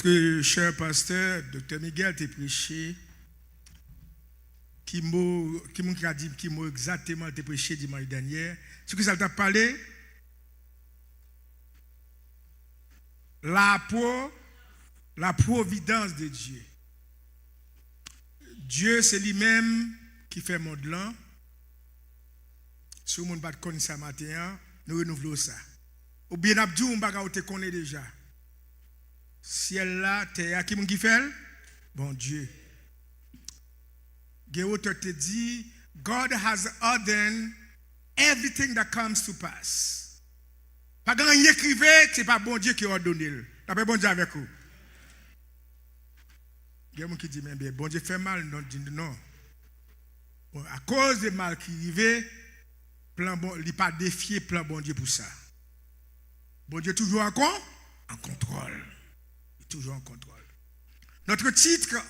Notre cher pasteur, Dr. Miguel, t'a prêché, qui m'a dit, qui m'a exactement t'a prêché dimanche dernier. Ce que ça t'a parlé, la providence de Dieu. Dieu, c'est lui-même qui fait le monde là. Si vous ne connaissez pas ça matin, nous renouvelons ça. Ou bien, nous ne te connaît déjà. Ciel là, terre, qui fait? Bon Dieu. L'auteur te dit, God has ordained everything that comes to pass. Pas grand y écrivait, c'est pas bon Dieu qui a ordonné. D'après bon Dieu avec vous. Il y a des gens qui disent, mais bien, bon Dieu fait mal, non. Bon, à cause du mal qui arrivait, plan bon, il n'a pas défié plan bon Dieu pour ça. Bon Dieu toujours en contrôle. Toujours en contrôle. Notre titre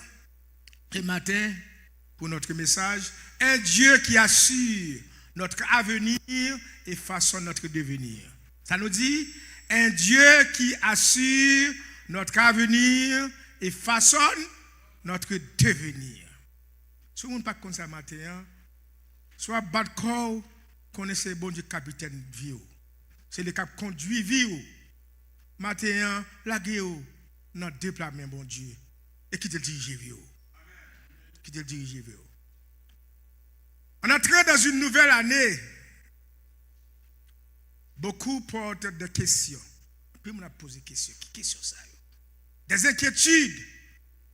ce matin pour notre message, un Dieu qui assure notre avenir et façonne notre devenir. Ça nous dit un Dieu qui assure notre avenir et façonne notre devenir. Si vous ne pas comme ça matin, soit bas de corps, connaissez bon Dieu capitaine vie. C'est le cap conduit vie. Matin, la guerre dans deux plats, bon Dieu. Et qui te dirige vie. Qui te dirige vie. En entrant dans une nouvelle année, beaucoup portent des questions. Puis on a posé des questions. Qui question ça? Des inquiétudes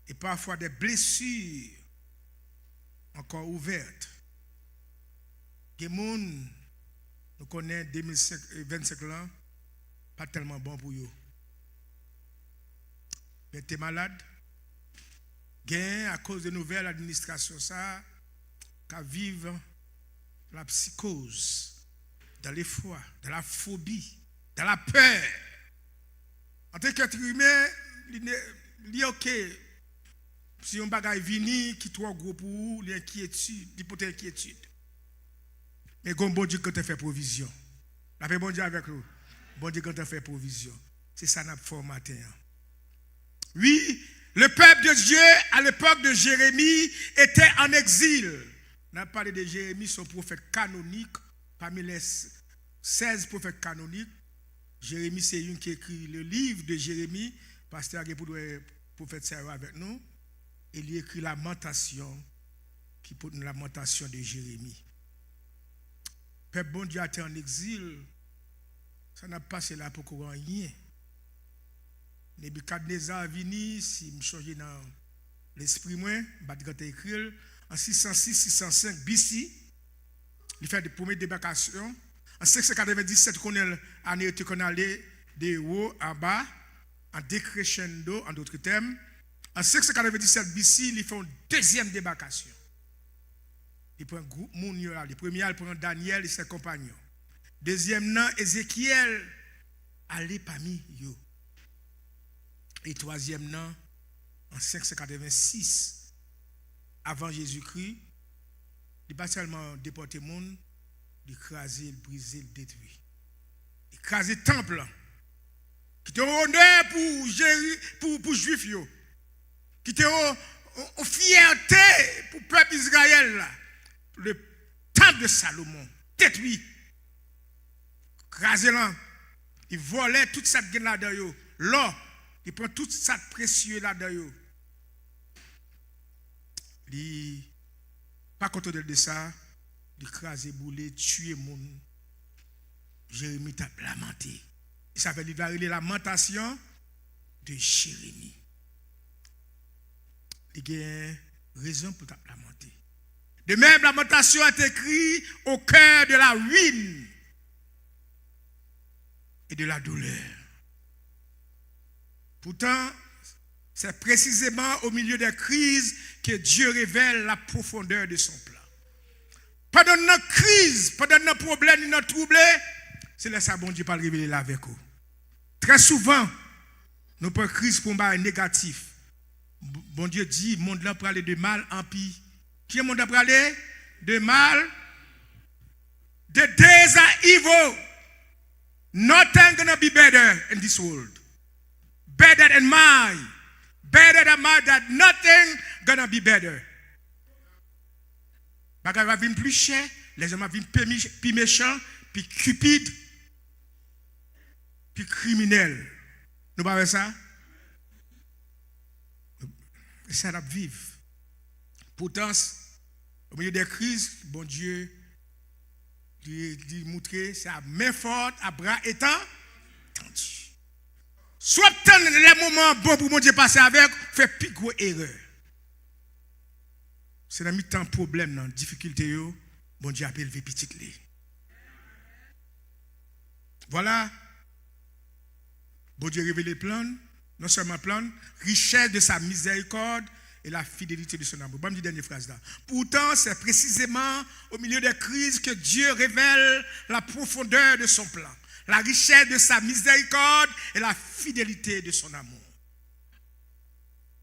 et parfois des blessures encore ouvertes. Les gens, nous connaissons 2025 ans, pas tellement bon pour eux. Mais tu es malade. Gain à cause de nouvelle administration, ça, qu'à vivre la psychose, dans l'effroi, dans la phobie, dans la peur. En tant qu'être humain, il est OK. Si on bagaille vini, qui trop gros pour vous, l'inquiétude, l'inquiétude. Mais comme bon Dieu quand tu fait provision. La paix bon Dieu avec nous. Bon Dieu quand tu fait provision. C'est ça notre formaté. Oui, le peuple de Dieu à l'époque de Jérémie était en exil. On a parlé de Jérémie, son prophète canonique, parmi les 16 prophètes canoniques. Jérémie, c'est une qui écrit le livre de Jérémie. Pasteur Agé prophète Sarah avec nous. Il écrit Lamentation, qui pour nous Lamentation de Jérémie. Le peuple bon Dieu a été en exil. Ça n'a pas passé là pour qu'on rien. Nebuchadnezzar a venu, si je change dans l'esprit, je écrit en 606-605 BC, il fait des premières débarcations. En 597, on est allé de haut en bas, en décrescendo, en d'autres termes. En 597 BC, il fait une deuxième débarcation. Il prend un groupe, le premier, il prend Daniel et ses compagnons. Deuxième, Ézéchiel, allez parmi eux. Et troisième nom, en 586, avant Jésus-Christ, il n'a pas seulement déporté le monde, il a écrasé, brisé, il détruit. Il a écrasé le temple, qui était honneur pour Juifs, qui était en fierté pour le peuple d'Israël. Le temple de Salomon, détruit, écrasé là, il volait toute cette gaine là-dedans, l'or. Il prend tout ça précieux là-dedans. Il pas content de ça. Il crase, boulé, tuer monde. Jérémie t'a lamenté. Il s'appelle les lamentations de Jérémie. Il y a raison pour t'a lamenter. De même, la lamentation est écrite au cœur de la ruine et de la douleur. Pourtant, c'est précisément au milieu des crises que Dieu révèle la profondeur de son plan. Pendant notre crise, pendant notre problème, notre trouble, c'est là que bon Dieu pas révéler là avec vous. Très souvent, nous prenons crise pour un négatif. Bon Dieu dit, le monde là pour aller de mal en pire. Qui est le monde là pour aller de mal? The days are evil. Nothing gonna be better in this world. Better than mine. Better than mad that nothing gonna be better. Bagay va venir plus cher, les gens vont venir plus méchants, plus cupides, plus criminels. Nous pas ça? Ça va vivre. Pourtant, au milieu des crises, bon Dieu lui montrer sa main forte, à bras étant tendu. Soit les moments bons pour mon Dieu passer avec, fait plus gros erreur. C'est dans mi-temps problème, dans difficulté, bon Dieu a élevé petit. Voilà. Bon Dieu révèle le plan, non seulement plan, richesse de sa miséricorde et la fidélité de son amour. Bon, je dis dernière phrase là. Pourtant, c'est précisément au milieu des crises que Dieu révèle la profondeur de son plan, la richesse de sa miséricorde et la fidélité de son amour.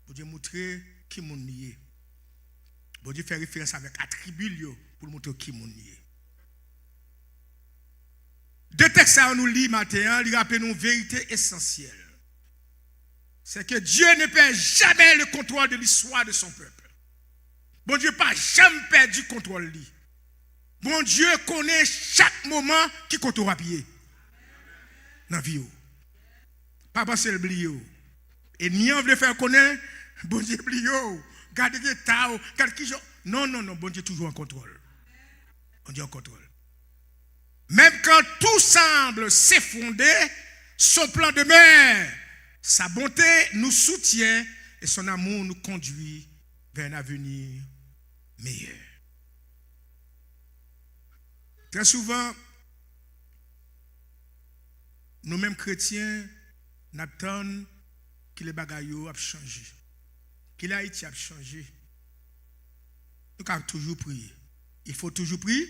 Bon Dieu montrer qui mon nié. Bon Dieu fait référence avec attribut pour montrer qui mon nié. Deux textes à nous lit matin, il rappelle une vérité essentielle. C'est que Dieu ne perd jamais le contrôle de l'histoire de son peuple. Bon Dieu n'a pas jamais perdu le contrôle. Bon Dieu connaît chaque moment qui compte au pied. Dans la vie. Pas penser le blier. Et ni on veut faire connaître, bon Dieu blier. Gardez le temps, gardez qui non, bon Dieu toujours en contrôle. Bon Dieu en contrôle. Même quand tout semble s'effondrer, son plan demeure. Sa bonté nous soutient et son amour nous conduit vers un avenir meilleur. Très souvent, nous-mêmes chrétiens, nous attendons que les bagailles ont changé, que l'Haïti a changé. Nous avons toujours prié. Il faut toujours prier.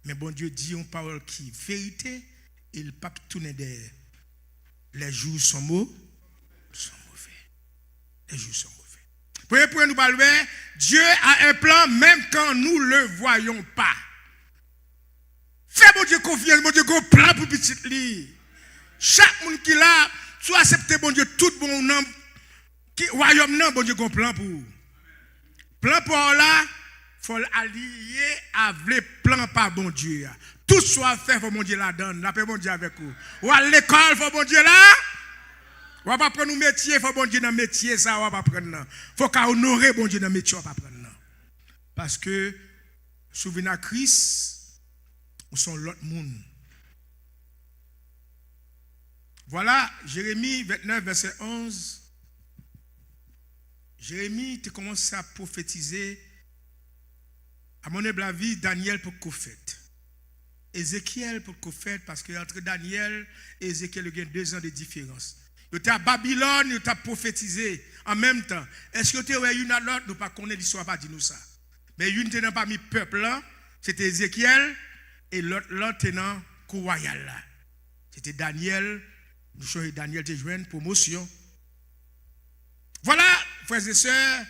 Mais bon Dieu dit une parole qui est vérité, il ne peut pas tourner derrière. Les jours sont mauvais. Les jours sont mauvais. Premier point, nous parlons, Dieu a un plan même quand nous ne le voyons pas. Fais bon Dieu confiance, bon Dieu qu'on plan pour petit lit. Chaque monde qui l'a, soit accepter bon Dieu, tout bon nom, qui royaume non, bon Dieu qu'on plan pour. Plan pour là, il faut allier avec le plan par bon Dieu. Tout soit fait, il faut bon Dieu la donne. La paix bon Dieu avec vous. Ou à l'école, il faut bon Dieu là. Ou pas prendre un métier, il faut bon Dieu dans le métier, ça, ou pas prendre. Il faut qu'à honorer bon Dieu dans le métier, ou pas prendre. Parce que, souvenez à Christ, nous sommes l'autre monde. Voilà, Jérémie 29, verset 11. Jérémie, tu commences à prophétiser. À mon avis, Daniel pour qu'on fait. Ézéchiel pour qu'on fait, parce que entre Daniel et Ézéchiel, il y a 2 ans de différence. Il était à Babylone, il était prophétisé en même temps. Est-ce que tu as une à l'autre? Nous ne pas connaître l'histoire, pas dire nous ça. Mais une tenant parmi le peuple là, c'était Ézéchiel, et l'autre tenant cour royal là. C'était Daniel. Nous choisissons Daniel de jouer une promotion. Voilà, frères et sœurs,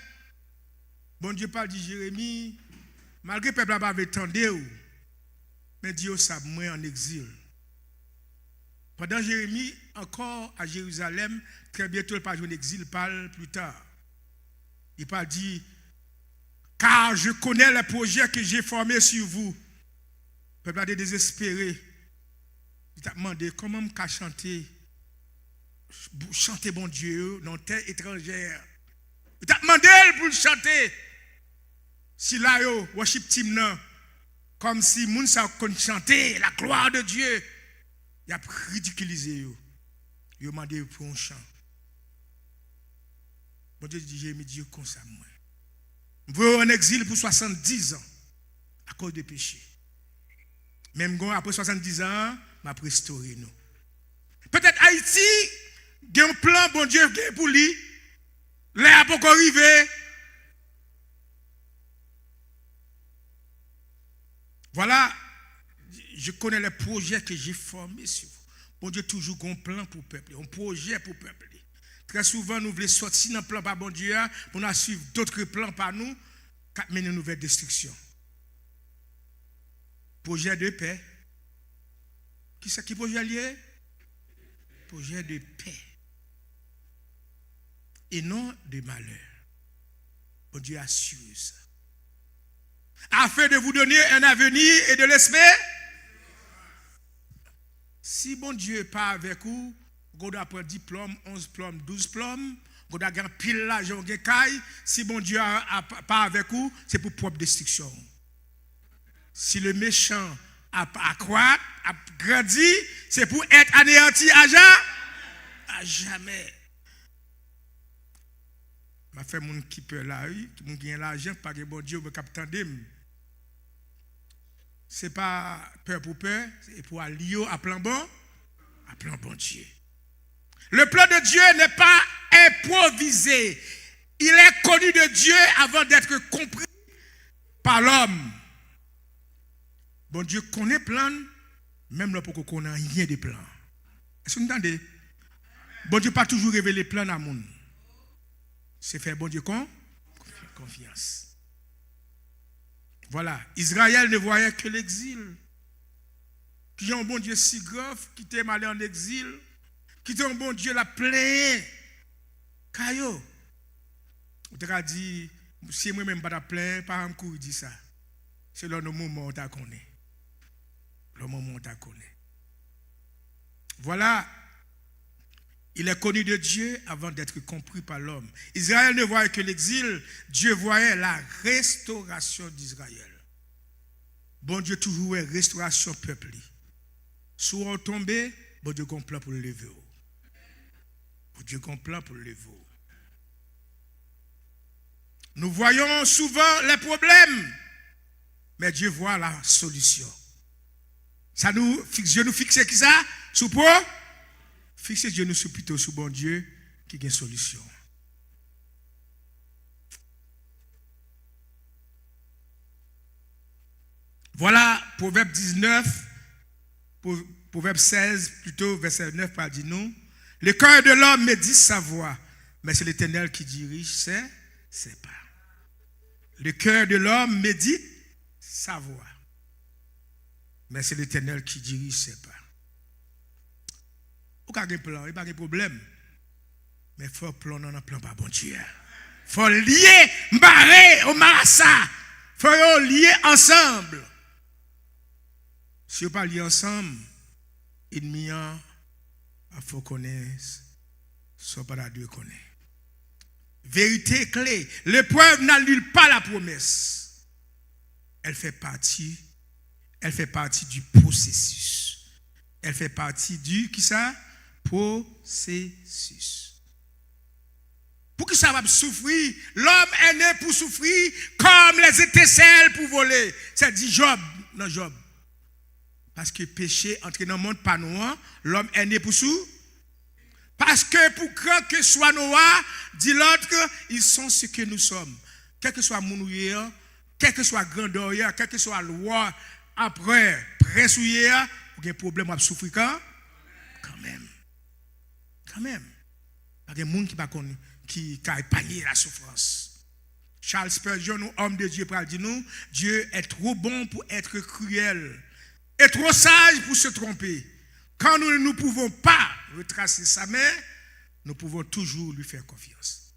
bon Dieu parle de Jérémie, malgré que le peuple avait tendu, mais Dieu ça moi en exil. Pendant Jérémie, encore à Jérusalem, très bientôt il parle en exil, parle plus tard. Il parle dit, car je connais les projets que j'ai formés sur vous. Le peuple a désespéré. Il t'a demandé comment me chanter bon Dieu dans terre étrangère. Il t'a demandé pour le chanter. Si là, worship team nan, comme si moun sa kon chanter la gloire de Dieu. Il a ridiculisé yo. Il a demandé pour un chant. Bon Dieu dit, j'ai mis Dieu comme ça moi. Je vais en exil pour 70 ans à cause de péché. Même après 70 ans, m'a restauré nous. Peut-être Haïti, il y a un plan, bon Dieu, pour lui. Là, pour arriver. Voilà, je connais les projets que j'ai formés sur vous. Bon Dieu, toujours un plan pour le peuple, un projet pour le peuple. Très souvent, nous voulons sortir dans le plan par bon Dieu pour nous suivre d'autres plans par nous qui mènent une nouvelle destruction. Projet de paix. Qui c'est qui projet lié? Projet de paix. et non de malheur. Bon Dieu assure ça. Afin de vous donner un avenir et de l'espérer. Si bon Dieu n'est pas avec vous, vous doit prendre 10 plombs, 11 plombs, 12 plombs, vous doit gagner pile l'argent, si bon Dieu n'est pas avec vous, c'est pour propre destruction. Si le méchant a croître, a grandi, c'est pour être anéanti à jamais. Je fais mon qui peut la rue, qui gagne l'argent, pas que bon Dieu me capte. Ce n'est pas peur pour peur, c'est pour allier à plan bon Dieu. Le plan de Dieu n'est pas improvisé. Il est connu de Dieu avant d'être compris par l'homme. Bon Dieu connaît plan, même là pour qu'on connaît rien de plan. Est-ce que vous entendez? Bon Dieu pas toujours révélé plan à monde. C'est faire bon Dieu confiance. Voilà, Israël ne voyait que l'exil. Qui a un bon Dieu si grave, qui t'aime aller en exil, qui t'aime un bon Dieu la plaît. Kayo, on t'a dit, si moi-même pas la plaît, pas un coup, il dit ça. C'est le moment où on t'a connaît. Le moment où on t'a connaît. Voilà. Il est connu de Dieu avant d'être compris par l'homme. Israël ne voyait que l'exil, Dieu voyait la restauration d'Israël. Bon Dieu toujours est restauration peuple. Si on tombe, bon Dieu a plan pour le lever. Bon Dieu a plan pour le lever. Nous voyons souvent les problèmes, mais Dieu voit la solution. Ça nous fixe, Dieu nous fixe qui ça? Sous quoi? Fixez Dieu nous plutôt sous bon Dieu qui a une solution. Voilà, Proverbe 19, Proverbe 16, plutôt verset 9, par dit nous. Le cœur de l'homme médite sa voix, mais c'est l'Éternel qui dirige ses pas. Le cœur de l'homme médite sa voix, mais c'est l'Éternel qui dirige ses pas. Il n'y a pas de plan, il n'y a pas de problème. Mais il faut plan dans un plan par bon Dieu. Il faut lier, barrer au marassa. Il faut lier ensemble. Si vous ne pas lier ensemble, l'ennemi il faut connaître, soit pas la Dieu connaît. Vérité clé, l'épreuve n'annule pas la promesse. Elle fait partie du processus. Elle fait partie du, qui ça? Processus. Pour que ça va souffrir, l'homme est né pour souffrir comme les étincelles pour voler. C'est dit Job, non Job. Parce que péché entre dans le monde pas noir, l'homme est né pour souffrir. Parce que pour grand que soit Noah, dit l'autre, ils sont ce que nous sommes. Quel que soit mon quel que soit grandeur, quel que soit loi, après, pressouillé, il y a un problème à souffrir quand même. Quand même. Il y a des gens qui a épargné la souffrance. Charles Spurgeon, homme de Dieu, dit nous, Dieu est trop bon pour être cruel et trop sage pour se tromper. Quand nous ne pouvons pas retracer sa main, nous pouvons toujours lui faire confiance.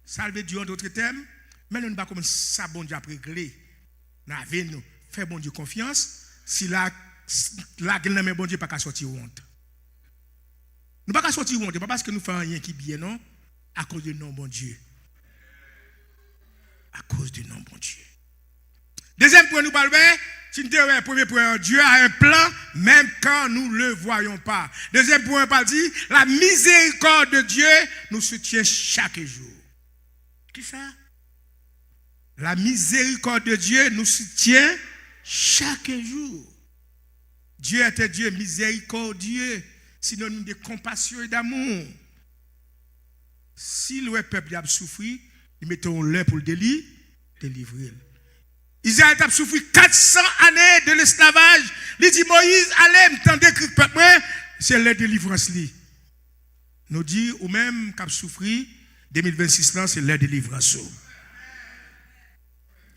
Salve Dieu en d'autres termes, mais nous ne pas comme ça, bon Dieu a réglé. Nous fait bon Dieu confiance, si la gueule bon Dieu pas qu'à sortir honte. Nous pas qu'à sortir honte, pas parce que nous faisons rien qui est bien, non, à cause du nom bon Dieu. À cause du nom bon Dieu. Deuxième point, nous parlons, si nous disons, premier point, Dieu a un plan, même quand nous ne le voyons pas. Deuxième point, on dit, la miséricorde de Dieu nous soutient chaque jour. Qui ça? La miséricorde de Dieu nous soutient chaque jour. Dieu est un Dieu miséricordieux, synonyme de compassion et d'amour. Si le peuple a souffert, nous mettons l'air pour le délivrer. Israël a souffert 400 années de l'esclavage. Il dit Moïse, allez, m'tendez que peuple, c'est la délivrance. Nous dit, ou même qu'a souffert, 2026 là, c'est la délivrance.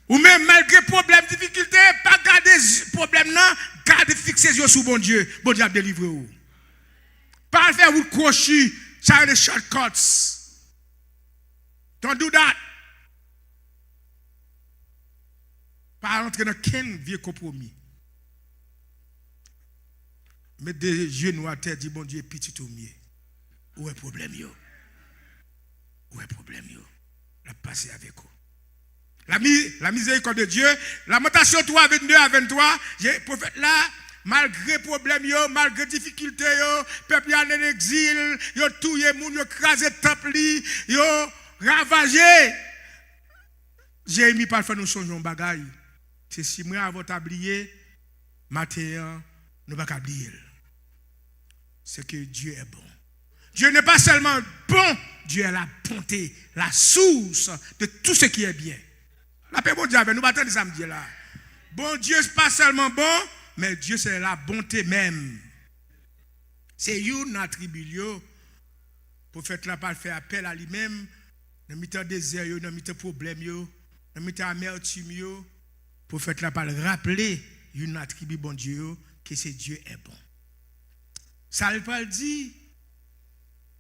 Ou même malgré problème, difficulté, pas garder problème là, garder fixer les yeux sur bon Dieu. Bon Dieu a délivré vous. Pas faire vous crochet, ça les shortcuts. Don't do that. Pas entrer dans quel vieux compromis. Mettre des genoux à terre, dit bon Dieu, petit au mieux. Où est le problème, yo? Où est le problème, yo? La passer avec vous. La miséricorde de Dieu, Lamentation 3, 22 à 23, j'ai prophète là, malgré problème, yo, malgré difficulté, yo, peuple en exil, yo touye moun, yo crasé temple, yo ravagé. Jérémie parle faire nous changer bagaille. C'est si moi avant t'oublier, matin, nous pas oublier. C'est que Dieu est bon. Dieu n'est pas seulement bon, Dieu est la bonté, la source de tout ce qui est bien. La paix, bon Dieu, nous battons samedi là. Bon Dieu, ce n'est pas seulement bon, mais Dieu, c'est la bonté même. C'est une attribut. Prophète là, pas faire appel à lui-même. Dans le désert, dans le problème, dans le amertume. Prophète là, pas rappeler une attribut, bon Dieu, que c'est Dieu est bon. Ça le pas dit.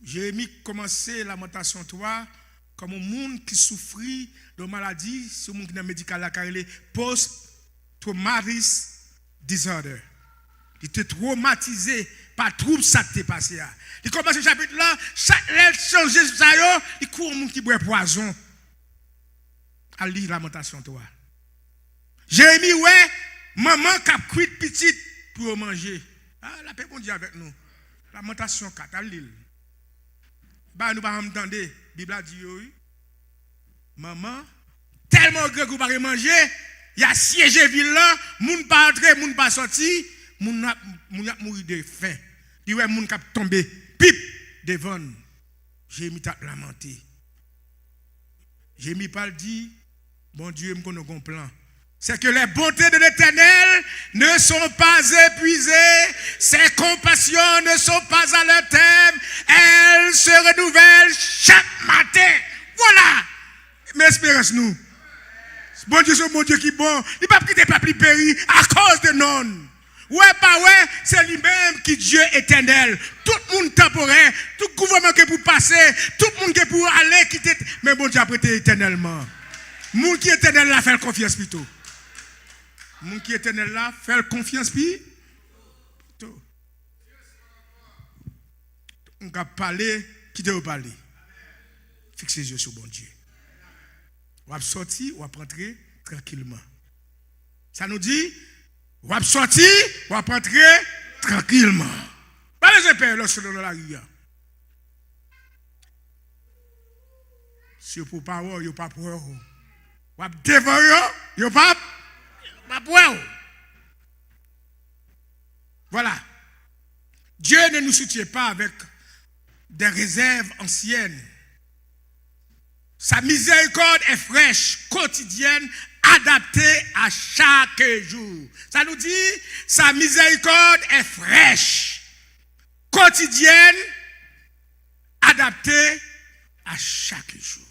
Jérémie commençait Lamentation 3 comme un monde qui souffrit de maladie, ce monde qui est médical là, car il est post-traumatic disorder. Il était traumatisé par trouble ça qui t'est passé. Il commence ce chapitre là, chaque lettre change ça, il court un monde qui boit poison. À lire Lamentation 3. Jérémie, ouais, maman qui a cuit petite pour manger. Ah, la paix, bon Dieu avec nous. Lamentation 4, à lire. Bah, nous pas entendre. La Bible a dit, oui. Maman, tellement grand qu'on va manger, il y a siégé ville là, moun pas entrer, moun pas sorti, moun a mouru de faim. Il y a moun qui a tombé, pip, devant. J'ai mis à lamenter. J'ai mis pas dit, bon Dieu, me connaît un plan. C'est que les bontés de l'Éternel ne sont pas épuisées, ses compassions ne sont pas à leur terme, elles se renouvellent chaque matin. Voilà, mais espérance-nous. Bon Dieu, c'est mon Dieu qui est bon. Il ne peut pas quitter le peuple péri à cause de non. Ouais, pas ouais, c'est lui-même qui est Dieu éternel. Tout le monde temporaire, tout le gouvernement qui est pour passer, tout le monde qui est pour aller quitter. Mais bon Dieu a prêté éternellement. Le monde qui est éternel là, fait confiance plutôt. Mon qui est éternel là, faire confiance puis on va parler, qui doit parler. Fixez les yeux sur bon Dieu. On va sortir, on va rentrer tranquillement. Ça nous dit, on va sortir, on va rentrer tranquillement. Pas les pères lorsque dans la rue. Si vous ne pouvez pas voir, vous ne pouvez pas voir. Vous va dévorer, vous ne pouvez pas. Voilà. Dieu ne nous soutient pas avec des réserves anciennes. Sa miséricorde est fraîche, quotidienne, adaptée à chaque jour. Ça nous dit, sa miséricorde est fraîche, quotidienne, adaptée à chaque jour.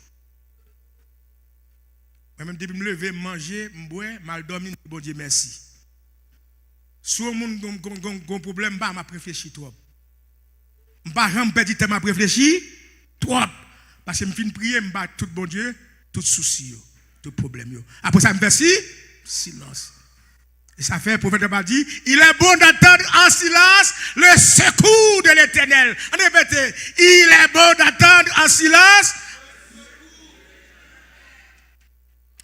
Moi-même, depuis me lever, manger, me boire, mal dormir, bon Dieu, merci. Si on a un problème, je vais réfléchir trop. Je ne vais pas perdre temps à réfléchir trop. Parce que je finis de prier, je vais tout bon Dieu, tout souci, tout problème. Après ça, je me fais silence. Et ça fait, le prophète a dit, il est bon d'attendre en silence le secours de l'Éternel. On répète, il est bon d'attendre en silence.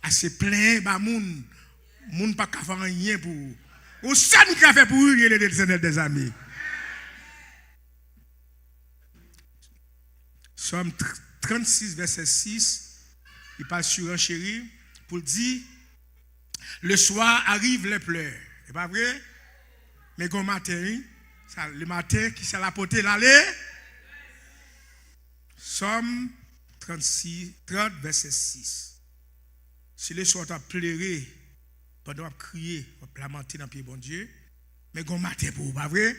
Assez plein, bah, moun pas qu'à faire rien pour vous. Ou ça nous qu'a fait pour vous, il y a des amis. Somme 36, verset 6, il parle sur un chéri pour dire, le soir arrivent les pleurs. C'est pas vrai? Mais quand matin, le matin qui s'est apporté l'aller. Somme 36, 30, verset 6. Si le soir tu as pleuré, pendant que tu as crié, tu as lamenté dans le pied bon Dieu, mais quand matin pour vous, pas vrai?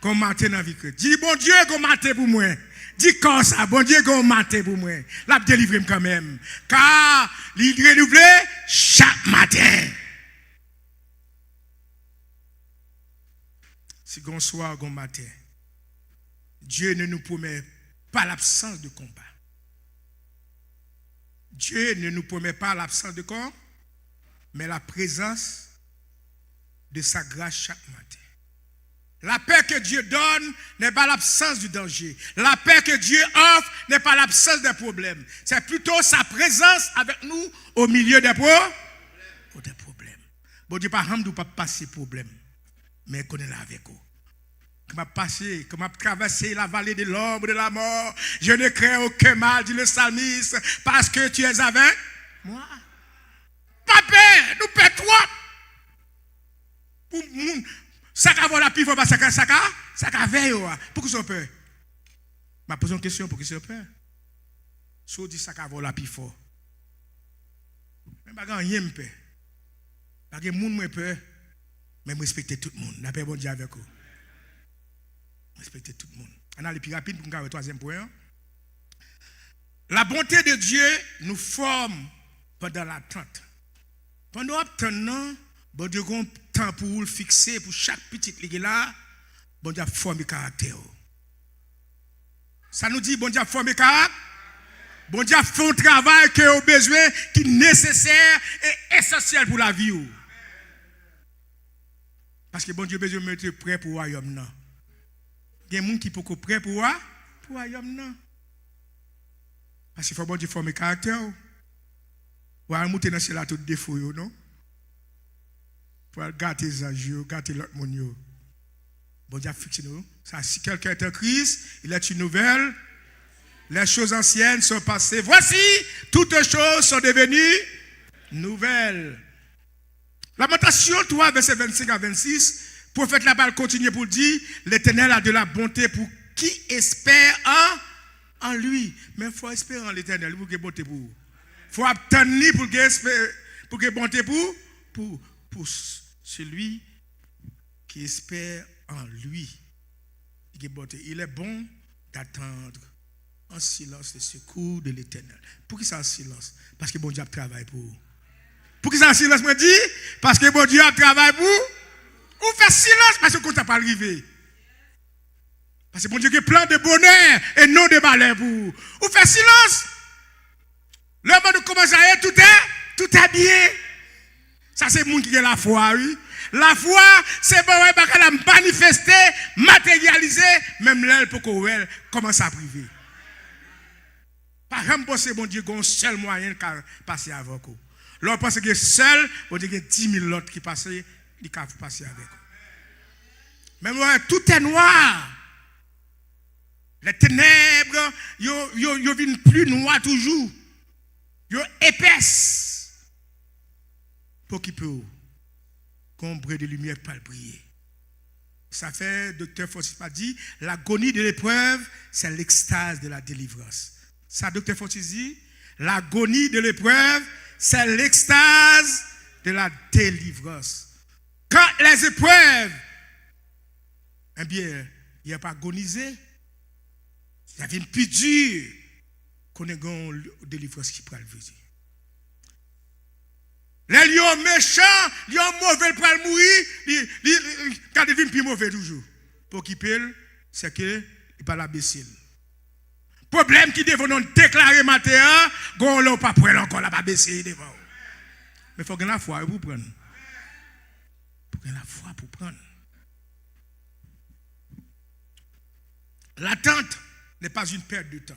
Quand matin dans la vie chrétienne. Dis bon Dieu, quand matin pour moi. Dis comme ça, bon Dieu, quand matin pour moi. L'a délivré quand même. Car il renouvelle chaque matin. Si on soir, on matin, Dieu ne nous promet pas l'absence de combat. Dieu ne nous promet pas l'absence de corps, mais la présence de sa grâce chaque matin. La paix que Dieu donne n'est pas l'absence du danger. La paix que Dieu offre n'est pas l'absence des problèmes. C'est plutôt sa présence avec nous au milieu des problèmes. Bon Dieu, par exemple, nous ne pouvons pas passer problème, mais qu'on est là avec vous. Que m'a traversé la vallée de l'ombre de la mort, je ne crains aucun mal, dit le psalmiste, parce que tu es avec moi. Pas peur, nous peur trop. Ça va la pire, ça va veille. Pourquoi ils ont peur? Je pose une question, pourquoi ils ont peur? Si on dit ça va la pire fort. Je ne rien peur. Parce que les gens ont peur, mais je respecte tout le monde. Je bon Dieu avec vous. Respecter tout le monde. On a les plus rapides pour nous faire le troisième point. La bonté de Dieu nous forme pendant l'attente. Pendant l'attente, bon Dieu a un temps pour le fixer pour chaque petite ligue là. Bon Dieu a formé le caractère. Ça nous dit bon Dieu a formé le caractère. Bon Dieu a fait un travail qui est besoin, qui est nécessaire et essentiel pour la vie. Parce que bon Dieu a besoin de mettre prêt pour le royaume. Il y a des gens qui sont prêts pour le royaume. Parce qu'il faut bon Dieu former le caractère. Pour aller monter dans cela tout défaut, non? Pour aller gâter les anges, gâter l'autre monde. Bon Dieu a fixé nous. Si quelqu'un est en Christ, il est une nouvelle. Les choses anciennes sont passées. Voici, toutes choses sont devenues nouvelles. Lamentation 3, verset 25 à 26. Prophète là-bas continue pour dire, l'Éternel a de la bonté pour qui espère en lui. Mais il faut espérer en l'Éternel pour qu'il y ait bonté pour vous. Il faut attendre pour qu'il y ait bonté pour celui qui espère en lui. Il est bon d'attendre en silence le secours de l'Éternel. Pour qui ça en silence? Parce que bon Dieu travaille pour vous. Pour qui ça en silence me dit? Parce que bon Dieu travaille pour vous. Ou fait silence parce que quand ça pas arrivé. Parce que bon Dieu a plein de bonheur et non de malheur pour vous. Ou fait silence. Le monde commence à être tout est bien. Ça c'est le monde qui a la foi, oui. La foi, c'est bon, parce qu'elle a manifesté, matérialisé, même l'aile pour qu'on commence à priver. Par exemple, c'est bon Dieu, il y a un seul moyen de passer avec vous. L'on pense que seul, on dit qu'il y a 10 000 autres qui passent. Il peut passer avec eux. Même tout est noir. Les ténèbres, ils viennent plus noirs toujours. Ils sont épaisses. Pour qu'ils puissent, qu'ombre de lumière pas le briller. Ça fait, docteur Fonsis m'a dit, l'agonie de l'épreuve, c'est l'extase de la délivrance. Ça, docteur Fonsis dit, l'agonie de l'épreuve, c'est l'extase de la délivrance. Quand les épreuves, eh bien, il n'y a pas agonisé, il y a une plus dure qu'on ait une délivrance qui prend le visage. Les lions méchants, les lions mauvais pour mourir, quand ils viennent plus mauvais toujours. Pour qu'ils pèlent, c'est qu'il n'est pas la baisser. Problème qui devront déclarer matin, qu'on n'a pas prêt encore, la pas baisser devant. Mais il faut que la foi pour prendre. La foi pour prendre. L'attente n'est pas une perte de temps.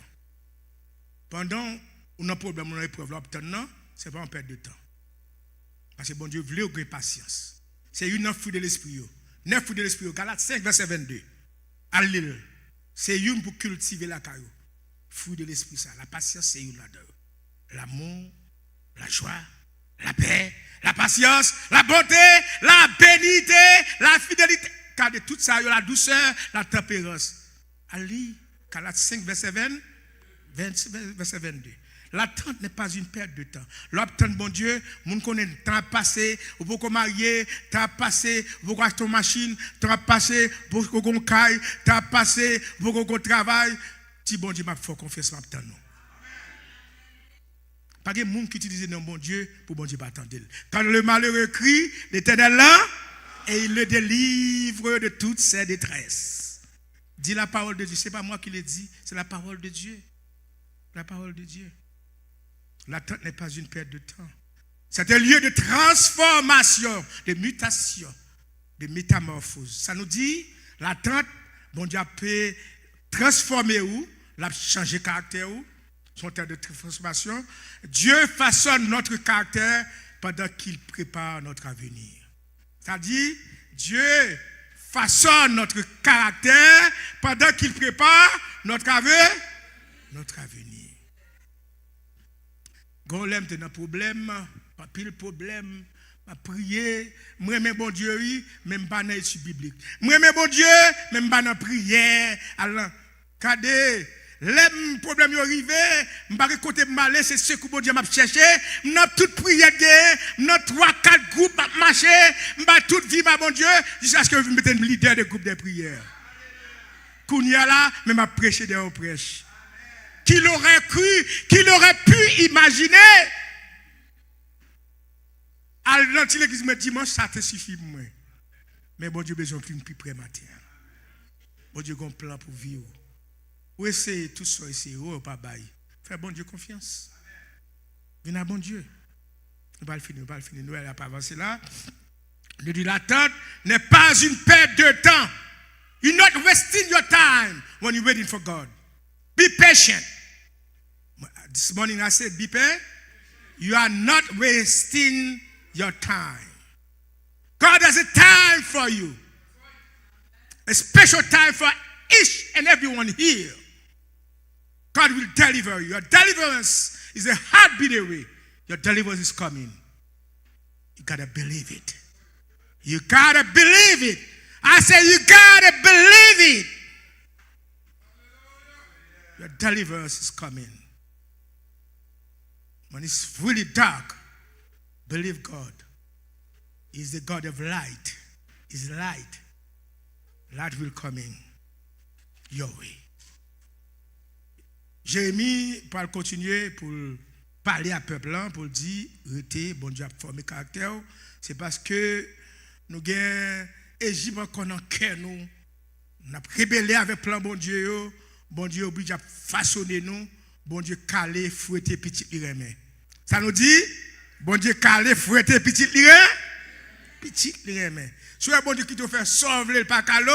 Pendant on a un problème, on a une épreuve, ce n'est pas une perte de temps. Parce que bon Dieu voulait avoir patience. C'est une fruit de l'esprit. 9 fruits de l'esprit. Galates 5, verset 22. À l'île. C'est une pour cultiver la caillou. Fruit de l'esprit, ça. La patience, c'est une là-dedans. L'amour, la joie, la paix, la patience, la bonté, la bénité, la fidélité. Car de tout ça, il y a la douceur, la tempérance. Ali, Galates 5, verset 22. L'attente n'est pas une perte de temps. L'attente, bon Dieu, mon connaît temps passé, vous pouvez marier, temps passé, vous pouvez acheter une machine, temps passé, vous pouvez un caille, temps passé, vous pouvez un travail. Si bon Dieu m'a fait confiance, m'a attendre nous. Pas de monde qui utilise non bon Dieu pour bon Dieu pas attendre. Quand le malheureux crie, l'Éternel là, et il le délivre de toutes ses détresses. Dit la parole de Dieu, c'est pas moi qui l'ai dit, c'est la parole de Dieu. La parole de Dieu. L'attente n'est pas une perte de temps. C'est un lieu de transformation, de mutation, de métamorphose. Ça nous dit, l'attente, bon Dieu peut transformer ou, l'a changer caractère ou, son temps de transformation. Dieu façonne notre caractère pendant qu'il prépare notre avenir. C'est-à-dire, Dieu façonne notre caractère pendant qu'il prépare notre avenir. Quand on aime un problème, pas pile problème, à prier, moi mais bon Dieu, même pas dans l'étude biblique. Moi mais bon Dieu, même pas dans prière. Alors, cadé, les problèmes arrivés, je ne côté malé, c'est ce que bon Dieu m'a cherché. Dans toute prière, dans 3-4 groupes à marcher, je toute vie, ma bon Dieu, jusqu'à ce que vous mettez un leader de groupe de prière. Kounia là, mais m'a prêché des prêches. Qui l'aurait cru, qui l'aurait pu imaginer? À l'église me dimanche, ça te suffit moi. Mais bon Dieu besoin d'une plus près matin. Bon Dieu a un plan pour vivre. Ou essayer tout ça, essayer, ou pas bailler. Fais bon Dieu confiance. Viens à bon Dieu. Nous ne pouvons pas le finir, nous n'allons pas avancer là. Nous dit l'attente n'est pas une perte de temps. You're not wasting your time when you're waiting for God. Be patient. This morning I said, be patient. You are not wasting your time. God has a time for you. A special time for each and everyone here. God will deliver you. Your deliverance is a heartbeat away. Your deliverance is coming. You gotta believe it. You gotta believe it. I say you gotta believe it. Your deliverance is coming. When it's really dark, believe God. He's the God of light. He's light. Light will come in your way. Jérémie, pour continuer, pour parler à peuple, pour dire, restez, bon Dieu a formé caractère, c'est parce que nous avons Égypte qu'on a en cœur, nous avons rébellé avec plan bon Dieu oblige à façonner nous, bon Dieu calé, fouetter petit liremet. Ça nous dit, bon Dieu calé, fouetter petit liremet. Soit bon Dieu qui te fait sauver le pacalo,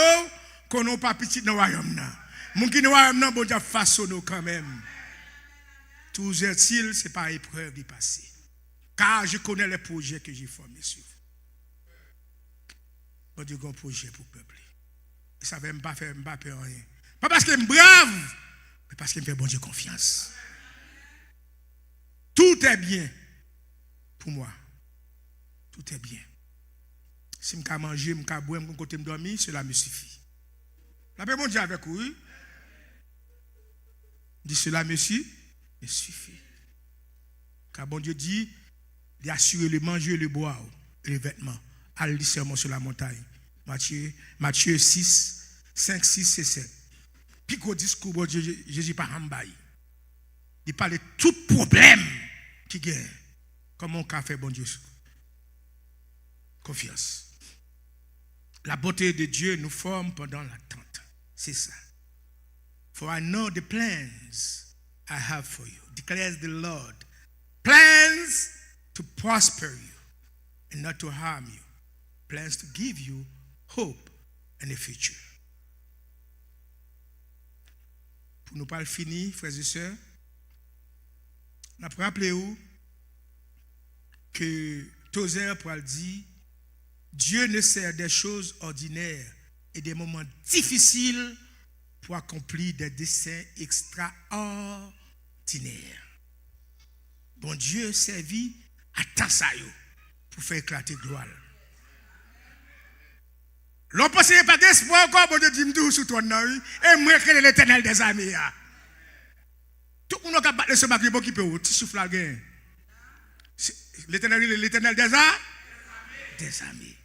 qu'on n'a pas petit dans le royaume. Mon qui dans le royaume, bon Dieu façonne quand même. Tout est-il, c'est pas épreuve du passé. Car je connais les projets que j'ai formés sur vous. Bon Dieu a un projet pour le peuple. Ça ne veut pas faire rien. Pas parce qu'il est brave, mais parce qu'il me fait bon Dieu confiance. Tout est bien pour moi. Tout est bien. Si je peux manger, je peux boire, je peux dormir, cela me suffit. La paix, bon Dieu avec vous. Dit cela me suffit. Car bon Dieu dit, d'assurer le manger, le boire et les vêtements. Allez serment sur la montagne. Matthieu 6, 5, 6 et 7. Puis qu'au discours, bon Dieu, Jésus par Hambaï. Il parle de tout problème qui gagne. Comment on peut faire bon Dieu? Confiance. La beauté de Dieu nous forme pendant l'attente. C'est ça. For I know the plans I have for you, declares the Lord. Plans to prosper you and not to harm you. Plans to give you hope and a future. Pour nous pas le finir, frères et sœurs, on a rappelé que Tozer pour dire Dieu ne sert des choses ordinaires et des moments difficiles pour accomplir des desseins extraordinaires. Bon Dieu servit à temps ça pour faire éclater gloire. L'on pense pas d'espoir encore, bon Dieu dit m'dou sous ton nom et moi créer l'Éternel des armées. Tout le monde a battu ce bac qui peut tu souffles la gain. L'Éternel des armées.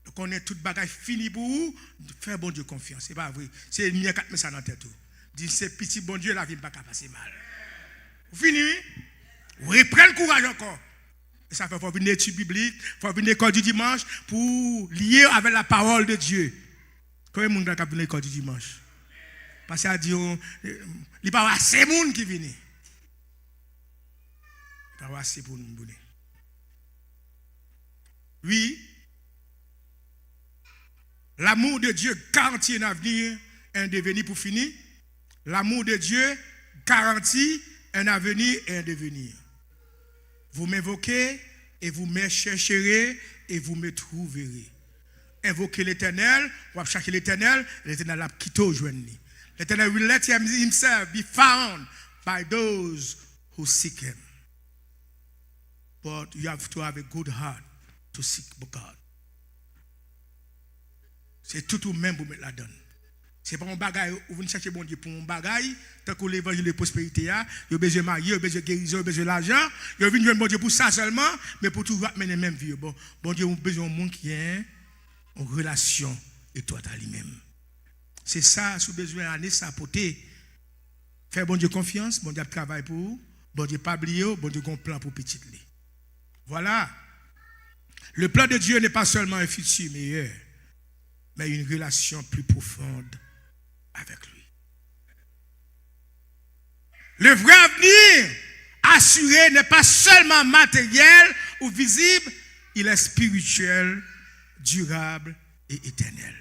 Donc on est toute bagaille fini pour vous, faire bon Dieu confiance, c'est pas vrai. C'est mieux qu'à mettre ça dans tête tout. Dit c'est petit bon Dieu la vie pas passer mal. Vous finissez? Reprenez le courage encore. Et ça fait faut venir étude biblique, faut venir l'école du dimanche pour lier avec la parole de Dieu. Combien de monde qui venir l'école du dimanche? Parce qu'il a dit il n'y a pas assez de monde qui vient. Pas assez pour nous bonner. Oui, l'amour de Dieu garantit un avenir et un devenir pour finir. L'amour de Dieu garantit un avenir et un devenir. Vous m'invoquez et vous me chercherez et vous me trouverez. Invoquez l'Éternel, ou chercher l'Éternel, l'Éternel a quitté au joint. L'Éternel will let himself be found by those who seek him. But you have to have a good heart to seek God. C'est tout ou même pour mettre la donne. C'est pas un bagage où vous cherchez bon Dieu pour un bagage, tant que l'évangile de prospérité, il y a besoin de marier, il y a besoin de guérison, il y a besoin d'argent, il y a besoin de bon Dieu pour ça seulement, mais pour tout mener même vie. Bon Dieu a besoin d'un monde qui est en relation étroite à lui-même. C'est ça, si vous avez besoin d'aller s'apporter. Faire bon Dieu confiance, bon Dieu travaille pour vous, bon Dieu pas oublier, bon Dieu a un plan pour petit lui. Voilà. Le plan de Dieu n'est pas seulement un futur meilleur, mais une relation plus profonde avec lui. Le vrai avenir assuré n'est pas seulement matériel ou visible, il est spirituel, durable et éternel.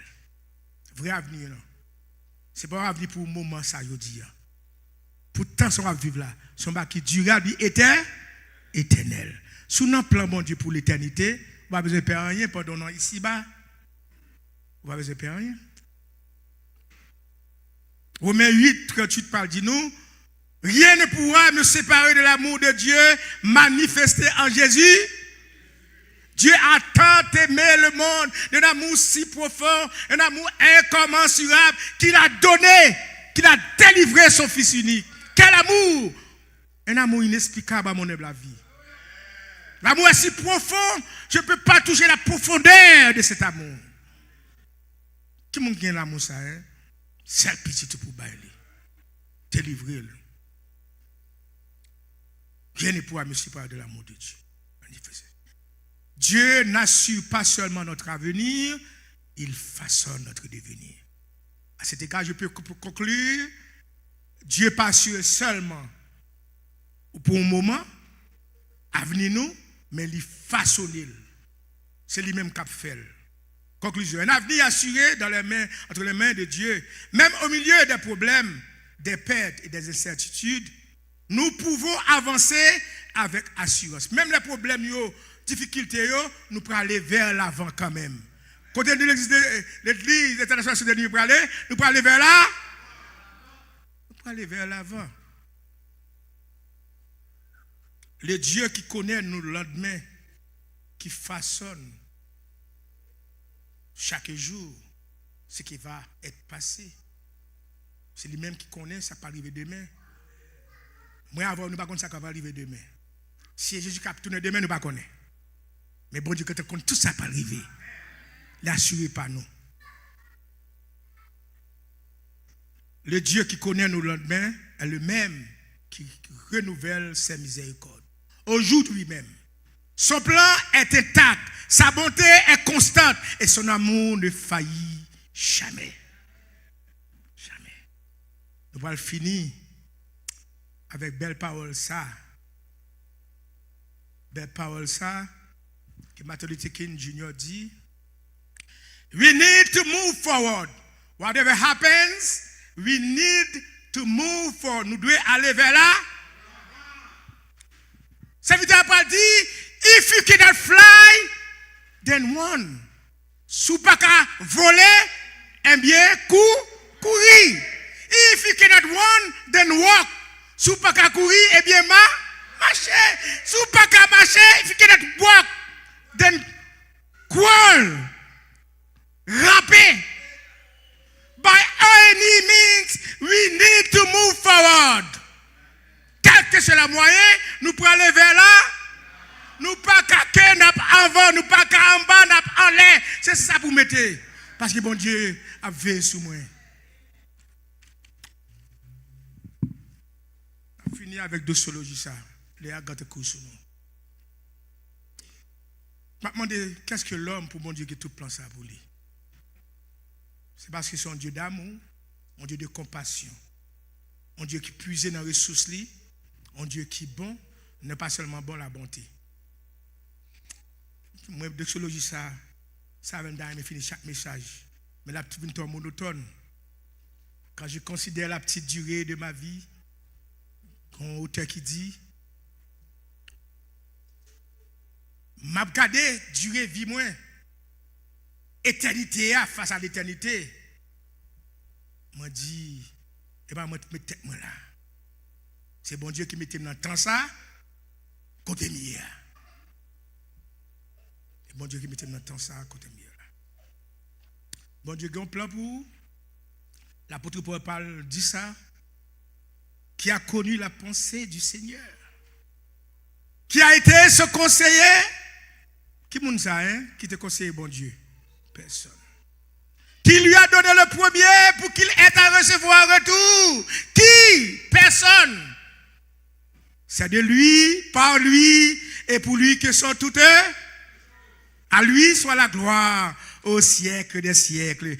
Vrai avenir, non. Ce n'est pas un avenir pour un moment, ça, je dis. Pourtant, son avenir vivre là, son avenir qui est durable et éternel. Sous notre plan, bon Dieu, pour l'éternité, vous n'avez besoin de faire rien pendant ici-bas. Vous n'avez besoin de faire rien. Romains 8, 38 parle, dit-nous, rien ne pourra me séparer de l'amour de Dieu manifesté en Jésus. Dieu a tant aimé le monde d'un amour si profond, un amour incommensurable, qu'il a donné, qu'il a délivré son Fils unique. Quel amour! Un amour inexplicable à mon humble avis. L'amour est si profond, je ne peux pas toucher la profondeur de cet amour. Qui m'a gagné l'amour ça, hein? C'est le petit tout pour bailler. Délivrer. Rien ne pourra me séparer de l'amour de Dieu. Dieu n'assure pas seulement notre avenir, il façonne notre devenir. À cet égard, je peux conclure, Dieu pas assure seulement pour un moment, avenir nous, mais il façonne. C'est lui-même qui a fait. Conclusion. Un avenir assuré dans les mains, entre les mains de Dieu. Même au milieu des problèmes, des pertes et des incertitudes, nous pouvons avancer avec assurance. Même les problèmes, les difficultés, nous pouvons aller vers l'avant quand même. Côté de l'église internationale de nous pouvons aller vers là. Nous pouvons aller vers l'avant. Le Dieu qui connaît nos lendemains, qui façonne chaque jour ce qui va être passé. C'est lui-même qui connaît, ça peut arriver demain. Moi, avant, nous ne savons pas ça va arriver demain. Si Jésus a tourné demain, nous ne connaissons pas. Mais bon Dieu, quand on tout ça peut arriver, l'assurez pas nous. Le Dieu qui connaît nos lendemains est le même qui renouvelle ses miséricordes. Aujourd'hui même, son plan est intact, sa bonté est constante et son amour ne faillit jamais. Jamais. Nous allons finir avec belle parole ça. Belle parole ça que Martin Luther King Jr. dit. We need to move forward. Whatever happens, we need to move forward. Nous devons aller vers là. Ça veut dire dit, if you cannot fly, then run. Si pas qu'à voler, eh bien, courir. If you cannot run, then walk. Si pas qu'à courir, eh bien, marcher. Si pas qu'à marcher, if you cannot walk, then crawl. Ramper. By any means, we need to move forward. Quel que soit le moyen, nous pouvons aller vers là. Nous pas qu'à n'a avant, nous pas qu'à en bas, n'a en l'air. C'est ça pour mettre. Parce que bon Dieu a veillé sur moi. On finit avec deux sologies ça. Les agates cours sur nous. Je me demande qu'est-ce que l'homme pour bon Dieu qui tout plan ça pour lui. C'est parce que c'est un Dieu d'amour, un Dieu de compassion, un Dieu qui puise dans les ressources, un Dieu qui est bon, n'est pas seulement bon la bonté. Moi, doxologie, ça va me finir chaque message. Mais la petite vie monotone. Quand je considère la petite durée de ma vie, un auteur qui dit, m'a regardé durée vie moins, éternité face à l'éternité. M'a dit, et ben moi tête moi là. C'est bon Dieu qui mettait dans le temps ça, côté mieux. C'est bon Dieu qui mettait dans le temps ça, côté mieux. Bon Dieu a un plan pour l'apôtre Paul parle dit ça, qui a connu la pensée du Seigneur, qui a été ce conseiller, qui moun ça, hein, qui te conseille bon Dieu? Personne. Qui lui a donné le premier pour qu'il ait à recevoir un retour? Qui? Personne. C'est de lui, par lui et pour lui que sont toutes. À lui soit la gloire au siècle des siècles.